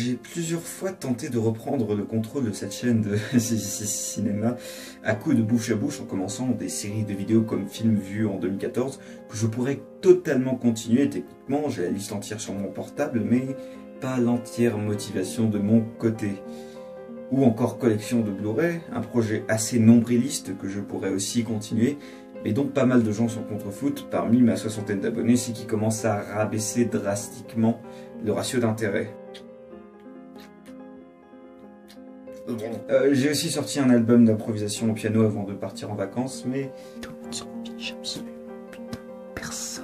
J'ai plusieurs fois tenté de reprendre le contrôle de cette chaîne de cinéma à coups de bouche à bouche en commençant des séries de vidéos comme Film Vu en 2014 que je pourrais totalement continuer techniquement, j'ai la liste entière sur mon portable mais pas l'entière motivation de mon côté. Ou encore Collection de Blu-ray, un projet assez nombriliste que je pourrais aussi continuer, mais dont pas mal de gens sont contre-foot parmi ma 60aine d'abonnés, c'est qui commence à rabaisser drastiquement le ratio d'intérêt. J'ai aussi sorti un album d'improvisation au piano avant de partir en vacances, mais tout le monde s'en fiche absolument. Personne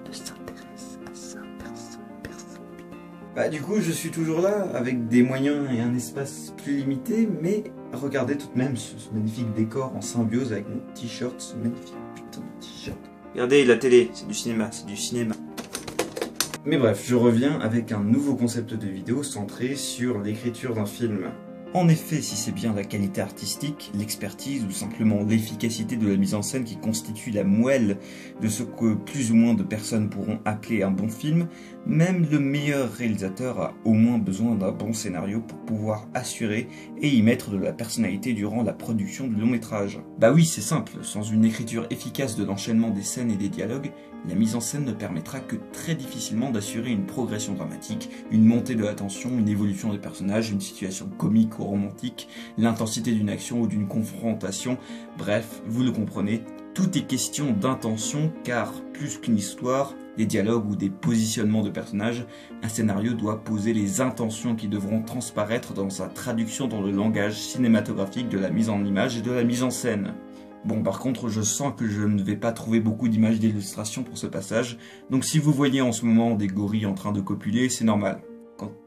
ne s'intéresse à ça, personne. Bah du coup, je suis toujours là, avec des moyens et un espace plus limité, mais regardez tout de même ce magnifique décor en symbiose avec mon t-shirt, ce magnifique putain de t-shirt. Regardez la télé, c'est du cinéma, Mais bref, je reviens avec un nouveau concept de vidéo centré sur l'écriture d'un film. En effet, si c'est bien la qualité artistique, l'expertise ou simplement l'efficacité de la mise en scène qui constitue la moelle de ce que plus ou moins de personnes pourront appeler un bon film, même le meilleur réalisateur a au moins besoin d'un bon scénario pour pouvoir assurer et y mettre de la personnalité durant la production du long métrage. Bah oui, c'est simple, sans une écriture efficace de l'enchaînement des scènes et des dialogues, la mise en scène ne permettra que très difficilement d'assurer une progression dramatique, une montée de la tension, une évolution des personnages, une situation comique ou romantique, l'intensité d'une action ou d'une confrontation. Bref, vous le comprenez, tout est question d'intention car plus qu'une histoire, des dialogues ou des positionnements de personnages, un scénario doit poser les intentions qui devront transparaître dans sa traduction dans le langage cinématographique de la mise en image et de la mise en scène. Bon, par contre, je sens que je ne vais pas trouver beaucoup d'images d'illustration pour ce passage, donc si vous voyez en ce moment des gorilles en train de copuler, c'est normal.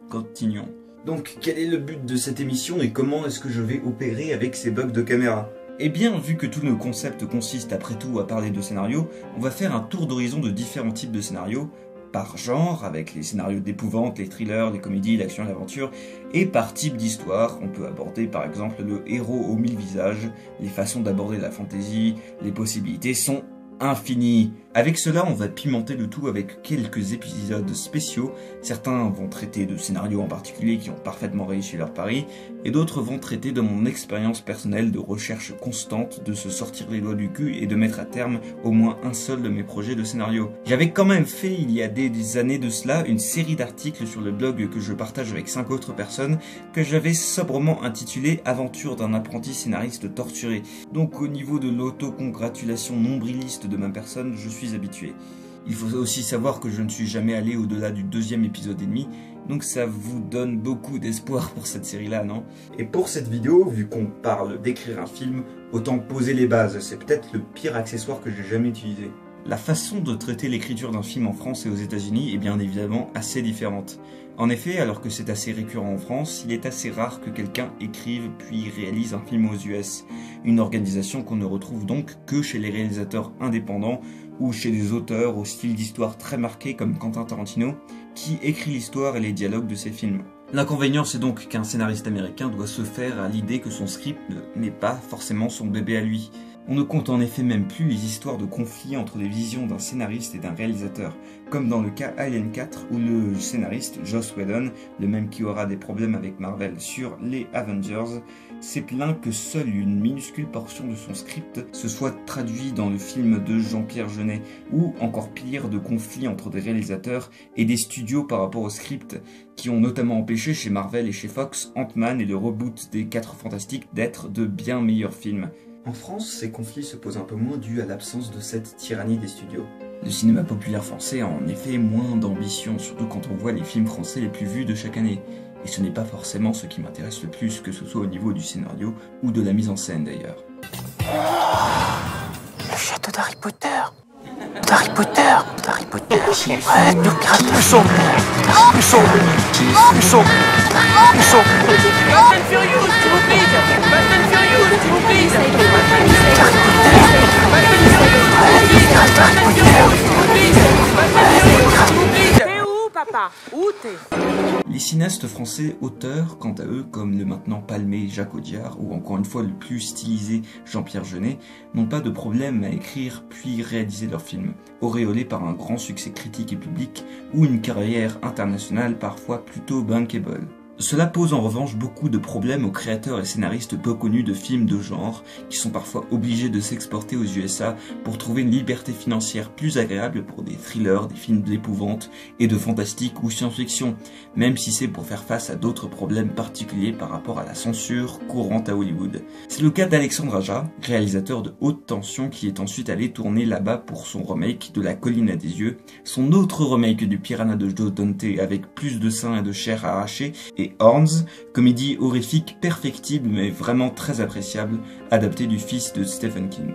Continuons. Donc, quel est le but de cette émission et comment est-ce que je vais opérer avec ces bugs de caméra ? Eh bien, vu que tout le concept consiste après tout à parler de scénarios, on va faire un tour d'horizon de différents types de scénarios, par genre, avec les scénarios d'épouvante, les thrillers, les comédies, l'action et l'aventure, et par type d'histoire, on peut aborder par exemple le héros aux 1000 visages, les façons d'aborder la fantasy, les possibilités sont infinies. Avec cela, on va pimenter le tout avec quelques épisodes spéciaux. Certains vont traiter de scénarios en particulier qui ont parfaitement réussi leur pari, et d'autres vont traiter de mon expérience personnelle de recherche constante, de se sortir les doigts du cul et de mettre à terme au moins un seul de mes projets de scénario. J'avais quand même fait, il y a des années de cela, une série d'articles sur le blog que je partage avec 5 autres personnes, que j'avais sobrement intitulé « Aventure d'un apprenti scénariste torturé ». Donc au niveau de l'autocongratulation nombriliste de ma personne, je suis habitué. Il faut aussi savoir que je ne suis jamais allé au-delà du 2e épisode et demi, donc ça vous donne beaucoup d'espoir pour cette série-là, non? Et pour cette vidéo, vu qu'on parle d'écrire un film, autant poser les bases, c'est peut-être le pire accessoire que j'ai jamais utilisé. La façon de traiter l'écriture d'un film en France et aux États-Unis est bien évidemment assez différente. En effet, alors que c'est assez récurrent en France, il est assez rare que quelqu'un écrive puis réalise un film aux US. Une organisation qu'on ne retrouve donc que chez les réalisateurs indépendants ou chez des auteurs au style d'histoire très marqué comme Quentin Tarantino, qui écrit l'histoire et les dialogues de ses films. L'inconvénient, c'est donc qu'un scénariste américain doit se faire à l'idée que son script n'est pas forcément son bébé à lui. On ne compte en effet même plus les histoires de conflits entre les visions d'un scénariste et d'un réalisateur, comme dans le cas Alien 4 où le scénariste Joss Whedon, le même qui aura des problèmes avec Marvel sur les Avengers, s'est plaint que seule une minuscule portion de son script se soit traduit dans le film de Jean-Pierre Jeunet, ou encore pire, de conflits entre des réalisateurs et des studios par rapport au script, qui ont notamment empêché chez Marvel et chez Fox Ant-Man et le reboot des 4 Fantastiques d'être de bien meilleurs films. En France, ces conflits se posent un peu moins dû à l'absence de cette tyrannie des studios. Le cinéma populaire français a en effet moins d'ambition, surtout quand on voit les films français les plus vus de chaque année. Et ce n'est pas forcément ce qui m'intéresse le plus, que ce soit au niveau du scénario ou de la mise en scène d'ailleurs. Le château d'Harry Potter. D'Harry Potter, c'est vrai, nous gratte plus sombre. Plus sombre. Fast and Furious, s'il vous plaît. Fast and Furious, s'il vous plaît. Fast and Furious, s'il vous plaît. T'es où, papa? Où t'es? Les cinéastes français auteurs, quant à eux, comme le maintenant palmé Jacques Audiard ou encore une fois le plus stylisé Jean-Pierre Jeunet, n'ont pas de problème à écrire puis réaliser leurs films, auréolés par un grand succès critique et public ou une carrière internationale parfois plutôt bankable. Cela pose en revanche beaucoup de problèmes aux créateurs et scénaristes peu connus de films de genre, qui sont parfois obligés de s'exporter aux USA pour trouver une liberté financière plus agréable pour des thrillers, des films d'épouvante et de fantastique ou science-fiction, même si c'est pour faire face à d'autres problèmes particuliers par rapport à la censure courante à Hollywood. C'est le cas d'Alexandre Aja, réalisateur de Haute Tension, qui est ensuite allé tourner là-bas pour son remake de La Colline à des yeux, son autre remake du Piranha de Joe Dante avec plus de seins et de chair à arracher, et Horns, comédie horrifique perfectible mais vraiment très appréciable, adaptée du fils de Stephen King.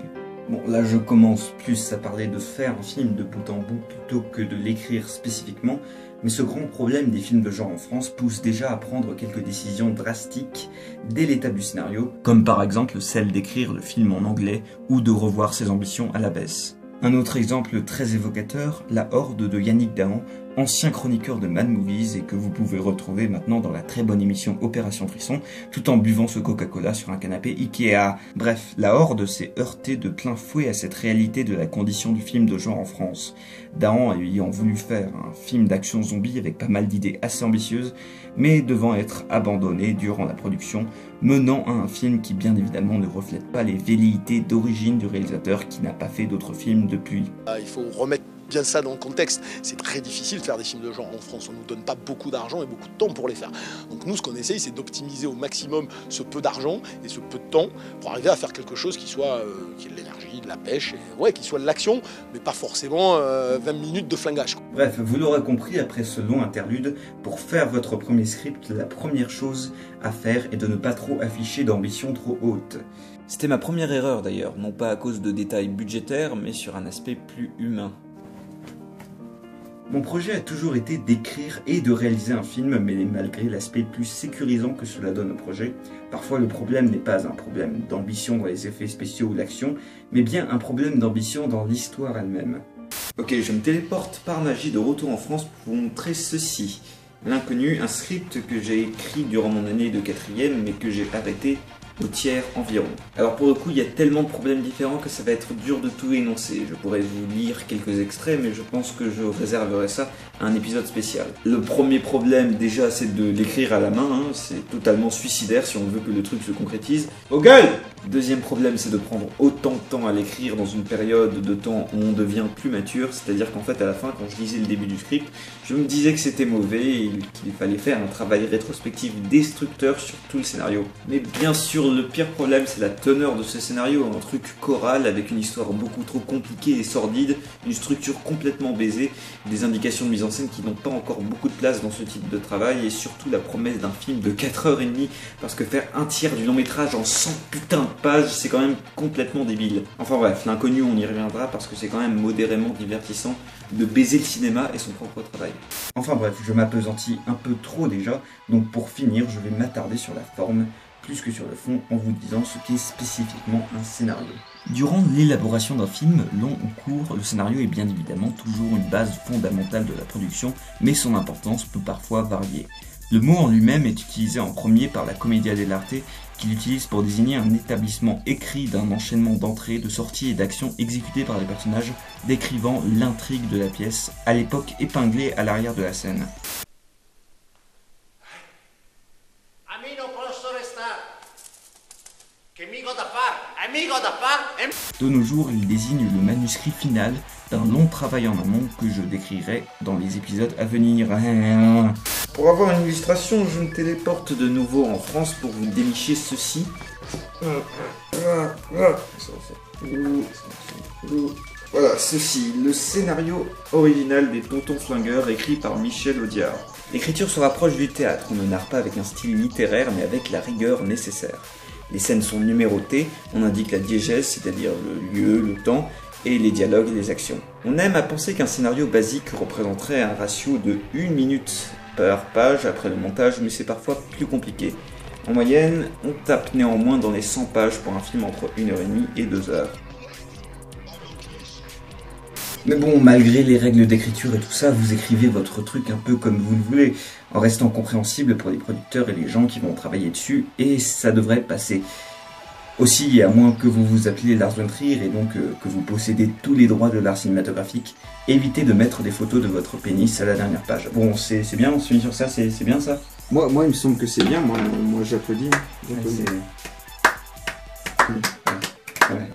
Bon, là je commence plus à parler de faire un film de bout en bout plutôt que de l'écrire spécifiquement, mais ce grand problème des films de genre en France pousse déjà à prendre quelques décisions drastiques dès l'étape du scénario, comme par exemple celle d'écrire le film en anglais ou de revoir ses ambitions à la baisse. Un autre exemple très évocateur, La Horde de Yannick Dahan, ancien chroniqueur de Mad Movies et que vous pouvez retrouver maintenant dans la très bonne émission Opération Frisson, tout en buvant ce Coca-Cola sur un canapé Ikea. Bref, La Horde s'est heurté de plein fouet à cette réalité de la condition du film de genre en France. Dahan ayant voulu faire un film d'action zombie avec pas mal d'idées assez ambitieuses, mais devant être abandonné durant la production, menant à un film qui bien évidemment ne reflète pas les velléités d'origine du réalisateur qui n'a pas fait d'autres films depuis. Il faut remettre bien ça dans le contexte. C'est très difficile de faire des films de genre en France. On ne nous donne pas beaucoup d'argent et beaucoup de temps pour les faire. Donc nous, ce qu'on essaye, c'est d'optimiser au maximum ce peu d'argent et ce peu de temps pour arriver à faire quelque chose qui soit qui ait de l'énergie, de la pêche, et ouais, qui soit de l'action, mais pas forcément 20 minutes de flingage. Bref, vous l'aurez compris après ce long interlude, pour faire votre premier script, la première chose à faire est de ne pas trop afficher d'ambition trop haute. C'était ma première erreur d'ailleurs, non pas à cause de détails budgétaires, mais sur un aspect plus humain. Mon projet a toujours été d'écrire et de réaliser un film, mais malgré l'aspect plus sécurisant que cela donne au projet, parfois le problème n'est pas un problème d'ambition dans les effets spéciaux ou l'action, mais bien un problème d'ambition dans l'histoire elle-même. Ok, je me téléporte par magie de retour en France pour vous montrer ceci. L'Inconnu, un script que j'ai écrit durant mon année de 4e, mais que j'ai arrêté au tiers environ. Alors pour le coup, il y a tellement de problèmes différents que ça va être dur de tout énoncer. Je pourrais vous lire quelques extraits, mais je pense que je réserverai ça à un épisode spécial. Le premier problème, déjà, c'est de l'écrire à la main, hein. C'est totalement suicidaire si on veut que le truc se concrétise. Au gueule! Deuxième problème, c'est de prendre autant de temps à l'écrire dans une période de temps où on devient plus mature, c'est-à-dire qu'en fait, à la fin, quand je lisais le début du script, je me disais que c'était mauvais et qu'il fallait faire un travail rétrospectif destructeur sur tout le scénario. Mais bien sûr, le pire problème, c'est la teneur de ce scénario, un truc choral avec une histoire beaucoup trop compliquée et sordide, une structure complètement baisée, des indications de mise en scène qui n'ont pas encore beaucoup de place dans ce type de travail et surtout la promesse d'un film de 4h30 parce que faire un tiers du long métrage en 100 putains de pages, c'est quand même complètement débile. Enfin bref, L'Inconnu, on y reviendra parce que c'est quand même modérément divertissant de baiser le cinéma et son propre travail. Enfin bref, je m'appesantis un peu trop déjà, donc pour finir, je vais m'attarder sur la forme plus que sur le fond en vous disant ce qu'est spécifiquement un scénario. Durant l'élaboration d'un film, long ou court, le scénario est bien évidemment toujours une base fondamentale de la production, mais son importance peut parfois varier. Le mot en lui-même est utilisé en premier par la Commedia dell'arte, qui l'utilise pour désigner un établissement écrit d'un enchaînement d'entrées, de sorties et d'actions exécutées par les personnages, décrivant l'intrigue de la pièce, à l'époque épinglée à l'arrière de la scène. De nos jours, il désigne le manuscrit final d'un long travail en amont que je décrirai dans les épisodes à venir. Pour avoir une illustration, je me téléporte de nouveau en France pour vous dénicher ceci. Voilà, ceci, le scénario original des Tontons Flingueurs écrit par Michel Audiard. L'écriture se rapproche du théâtre, on ne narre pas avec un style littéraire mais avec la rigueur nécessaire. Les scènes sont numérotées, on indique la diégèse, c'est-à-dire le lieu, le temps, et les dialogues et les actions. On aime à penser qu'un scénario basique représenterait un ratio de 1 minute par page après le montage, mais c'est parfois plus compliqué. En moyenne, on tape néanmoins dans les 100 pages pour un film entre 1h30 et 2 heures. Mais bon, malgré les règles d'écriture et tout ça, vous écrivez votre truc un peu comme vous le voulez, en restant compréhensible pour les producteurs et les gens qui vont travailler dessus, et ça devrait passer. Aussi, à moins que vous vous appeliez Lars von Trier et donc que vous possédez tous les droits de l'art cinématographique, évitez de mettre des photos de votre pénis à la dernière page. Bon, c'est bien, on se finit sur ça, c'est bien ça? Moi, il me semble que c'est bien, moi j'applaudis. Ouais.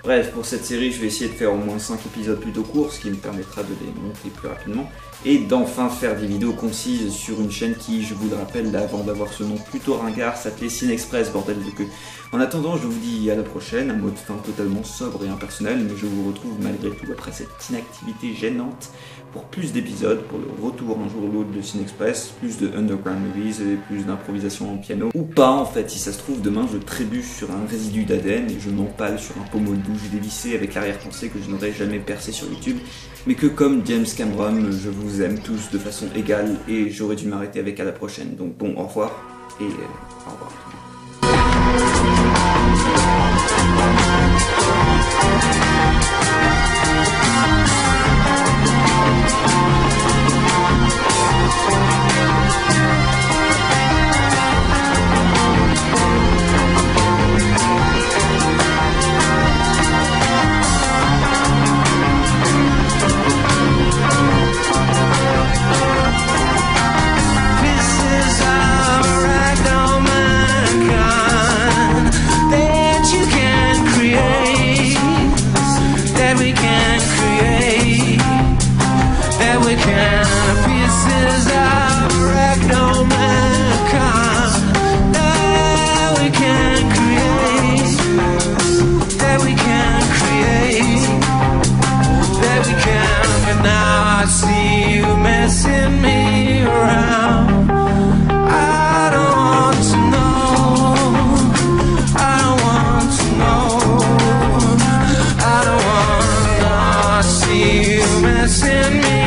Bref, pour cette série, je vais essayer de faire au moins 5 épisodes plutôt courts, ce qui me permettra de les monter plus rapidement, et d'enfin faire des vidéos concises sur une chaîne qui, je vous le rappelle, avant d'avoir ce nom plutôt ringard, s'appelait Cinexpress, bordel de queue. En attendant, je vous dis à la prochaine, un mot de fin totalement sobre et impersonnel, mais je vous retrouve malgré tout après cette inactivité gênante pour plus d'épisodes, pour le retour un jour ou l'autre de Cinexpress, plus de underground movies et plus d'improvisation en piano. Ou pas en fait, si ça se trouve, demain je trébuche sur un résidu d'ADN et je m'empale sur un pommeau de bougie dévissé avec l'arrière-pensée que je n'aurais jamais percé sur YouTube, mais que comme James Cameron, je vous aime tous de façon égale et j'aurais dû m'arrêter avec à la prochaine. Donc bon, au revoir et au revoir. Messing me